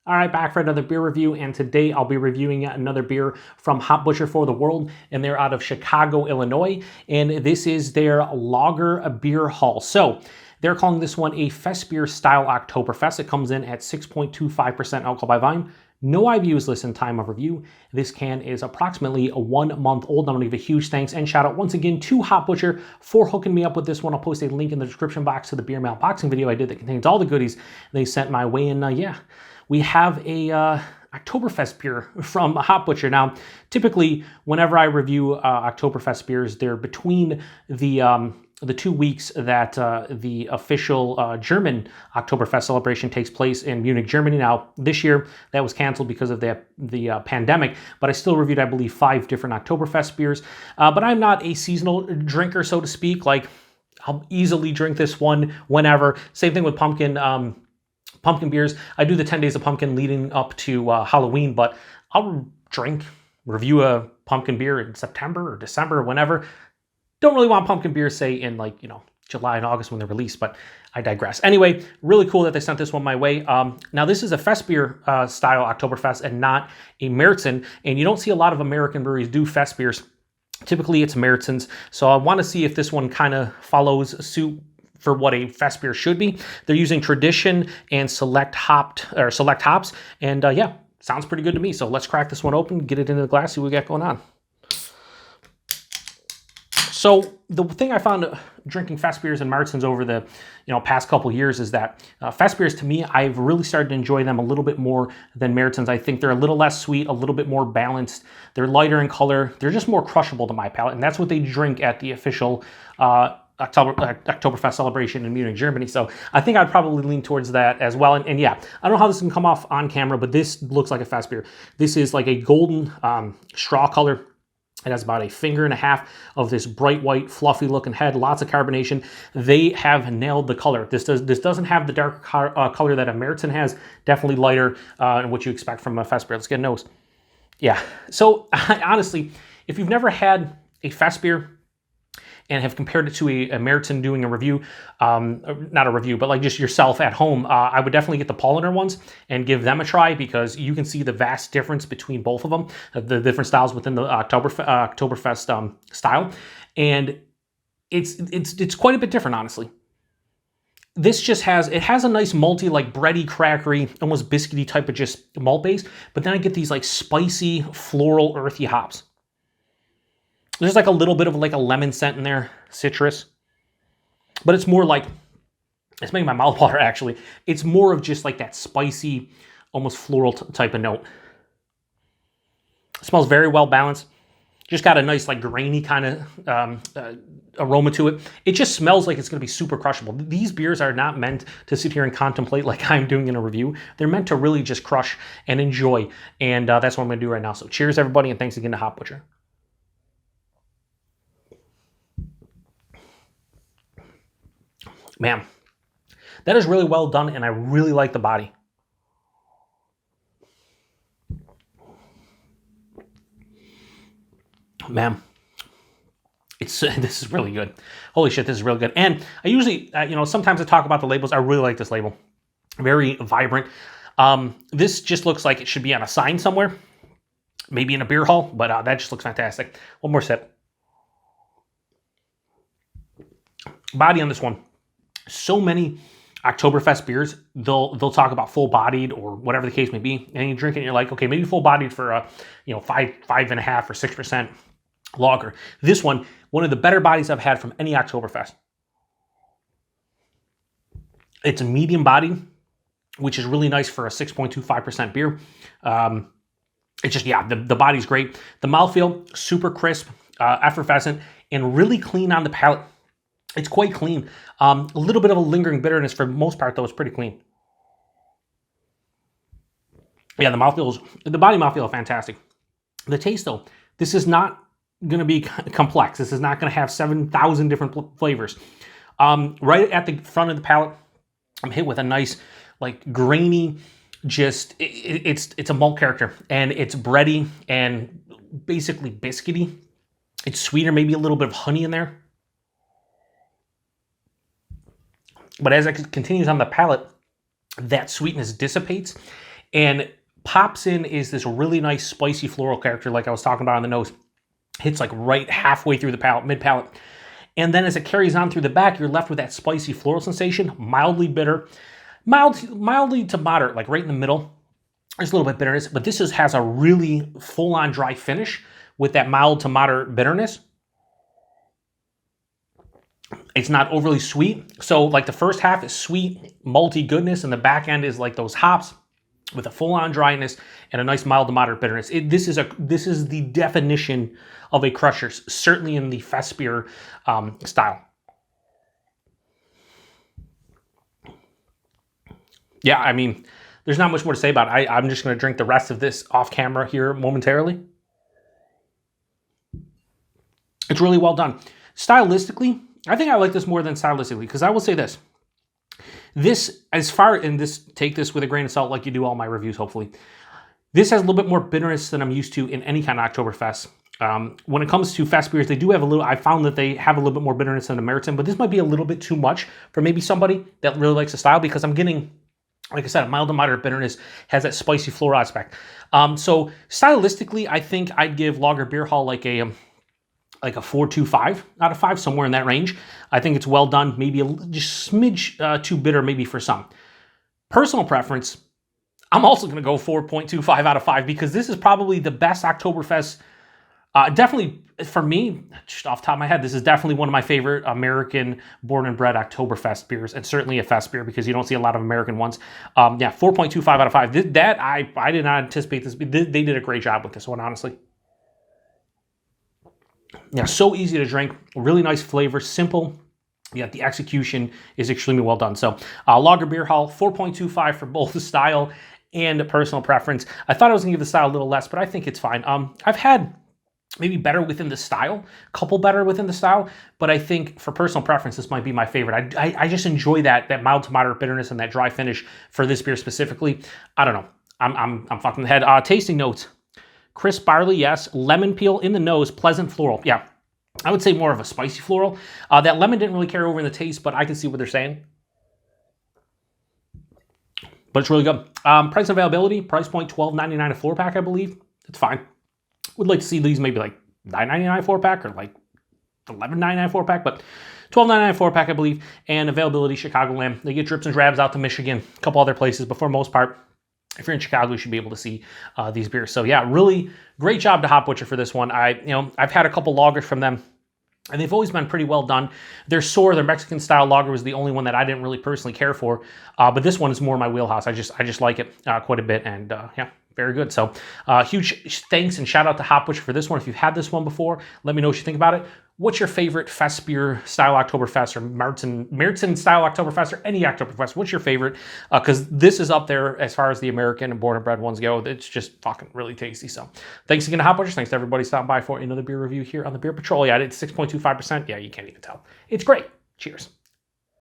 All right, back for another beer review, and today I'll be reviewing another beer from Hop Butcher for the World, and they're out of Chicago, Illinois, and this is their Lager Beer Hall. So they're calling this one a Festbier-style Oktoberfest. It comes in at 6.25% alcohol by volume. No IBUs listed in time of review. This can is approximately 1 month old. I'm going to give a huge thanks and shout out once again to Hop Butcher for hooking me up with this one. I'll post a link in the description box to the beer mail unboxing video I did that contains all the goodies they sent my way. And yeah, we have a Oktoberfest beer from Hop Butcher. Now, typically, whenever I review Oktoberfest beers, they're between the 2 weeks that the official German Oktoberfest celebration takes place in Munich, Germany. Now, this year, that was canceled because of the pandemic, but I still reviewed, I believe, 5 different Oktoberfest beers. But I'm not a seasonal drinker, so to speak. Like, I'll easily drink this one whenever. Same thing with pumpkin beers. I do the 10 days of pumpkin leading up to Halloween, but I'll review a pumpkin beer in September or December or whenever. Don't really want pumpkin beer, say, in July and August when they're released, but I digress. Anyway, really cool that they sent this one my way. Now, this is a Festbier-style Oktoberfest and not a Märzen, and you don't see a lot of American breweries do Fest beers. Typically, it's Märzens, so I want to see if this one kind of follows suit for what a Fest beer should be. They're using tradition and select hops, and yeah, sounds pretty good to me. So let's crack this one open, get it into the glass, see what we got going on. So the thing I found drinking Fest beers and Märzens over the past couple years is that Fest beers, to me, I've really started to enjoy them a little bit more than Märzens. I think they're a little less sweet, a little bit more balanced. They're lighter in color. They're just more crushable to my palate, and that's what they drink at the official Oktoberfest celebration in Munich, Germany. So I think I'd probably lean towards that as well. And yeah, I don't know how this can come off on camera, but this looks like a Fest beer. This is like a golden straw color. It has about a finger and a half of this bright white, fluffy looking head, lots of carbonation. They have nailed the color. This doesn't have the dark color that a Märzen has, definitely lighter than what you expect from a Fest beer. Let's get a nose. Yeah, so honestly, if you've never had a Fest beer and have compared it to a Märzen doing a review, not a review, but like just yourself at home, I would definitely get the Paulaner ones and give them a try because you can see the vast difference between both of them, the different styles within the Oktoberfest style. And it's quite a bit different, honestly. This just has a nice malty, like bready, crackery, almost biscuity type of just malt base, but then I get these like spicy, floral, earthy hops. There's like a little bit of like a lemon scent in there, citrus, but it's more like, it's making my mouth water actually. It's more of just like that spicy, almost floral type of note. It smells very well balanced. Just got a nice like grainy kind of aroma to it. It just smells like it's going to be super crushable. These beers are not meant to sit here and contemplate like I'm doing in a review. They're meant to really just crush and enjoy. And that's what I'm going to do right now. So cheers everybody, and thanks again to Hop Butcher. Man, that is really well done, and I really like the body. Man, this is really good. Holy shit, this is really good. And I usually, sometimes I talk about the labels. I really like this label. Very vibrant. This just looks like it should be on a sign somewhere, maybe in a beer hall, but that just looks fantastic. One more sip. Body on this one. So many Oktoberfest beers, they'll talk about full-bodied or whatever the case may be, and you drink it and you're like, okay, maybe full-bodied for a 5.5 or 6% lager. This one of the better bodies I've had from any Oktoberfest. It's a medium body, which is really nice for a 6.25% beer. It's just, yeah, the body's great. The mouthfeel, super crisp, effervescent, and really clean on the palate. It's quite clean. A little bit of a lingering bitterness for the most part, though. It's pretty clean. Yeah, the body mouthfeel is fantastic. The taste, though, this is not going to be complex. This is not going to have 7,000 different flavors. Right at the front of the palate, I'm hit with a nice, like, grainy, just, it's a malt character. And it's bready and basically biscuity. It's sweeter, maybe a little bit of honey in there. But as it continues on the palate, that sweetness dissipates and pops in is this really nice spicy floral character like I was talking about on the nose. Hits like right halfway through the palate, mid-palate. And then as it carries on through the back, you're left with that spicy floral sensation, mildly bitter, mildly to moderate, like right in the middle. There's a little bit of bitterness, but this has a really full-on dry finish with that mild to moderate bitterness. It's not overly sweet. So like the first half is sweet, malty goodness, and the back end is like those hops with a full-on dryness and a nice mild to moderate bitterness. This is the definition of a crusher, certainly in the Festbier style. Yeah, I mean, there's not much more to say about it. I'm just going to drink the rest of this off camera here momentarily. It's really well done. Stylistically, I think I like this more than stylistically, because I will say this. This, take this with a grain of salt like you do all my reviews, hopefully. This has a little bit more bitterness than I'm used to in any kind of Oktoberfest. When it comes to fest beers, they do have a little, I found that they have a little bit more bitterness than the Märzen, but this might be a little bit too much for maybe somebody that really likes the style, because I'm getting, like I said, a mild to moderate bitterness, has that spicy floral aspect. So stylistically, I think I'd give Lager Beer Hall like a 4.25 out of 5, somewhere in that range. I think it's well done, maybe just smidge too bitter maybe for some. Personal preference, I'm also going to go 4.25 out of 5, because this is probably the best Oktoberfest. Definitely, for me, just off the top of my head, this is definitely one of my favorite American born-and-bred Oktoberfest beers, and certainly a fest beer, because you don't see a lot of American ones. Yeah, 4.25 out of 5. I did not anticipate this. They did a great job with this one, honestly. Yeah, so easy to drink, really nice flavor, simple, yet the execution is extremely well done. So Lager Beer Hall, 4.25 for both the style and personal preference. I thought I was going to give the style a little less, but I think it's fine. I've had maybe better within the style, a couple better within the style, but I think for personal preference, this might be my favorite. I just enjoy that mild to moderate bitterness and that dry finish for this beer specifically. I don't know. I'm fucking the head. Tasting notes. Crisp barley, yes. Lemon peel in the nose, pleasant floral. Yeah, I would say more of a spicy floral. That lemon didn't really carry over in the taste, but I can see what they're saying. But it's really good. Price and availability, price point $12.99 a 4-pack, I believe. It's fine. Would like to see these maybe like $9.99 4-pack or like $11.99 4-pack, but $12.99 4-pack, I believe. And availability, Chicagoland. They get drips and drabs out to Michigan, a couple other places, but for the most part, if you're in Chicago, you should be able to see these beers. So yeah, really great job to Hop Butcher for this one. I've had a couple lagers from them, and they've always been pretty well done. Their Mexican style lager was the only one that I didn't really personally care for, but this one is more my wheelhouse. I just like it quite a bit, and yeah, very good. So huge thanks and shout out to Hop Butcher for this one. If you've had this one before, let me know what you think about it. What's your favorite Festbier-style Oktoberfest or Märzen-style Oktoberfest or any Oktoberfest? What's your favorite? Because this is up there as far as the American and born-and-bred ones go. It's just fucking really tasty. So thanks again to Hop Butchers. Thanks to everybody stopping by for another beer review here on the Beer Patrol. Yeah, it's 6.25%. Yeah, you can't even tell. It's great. Cheers.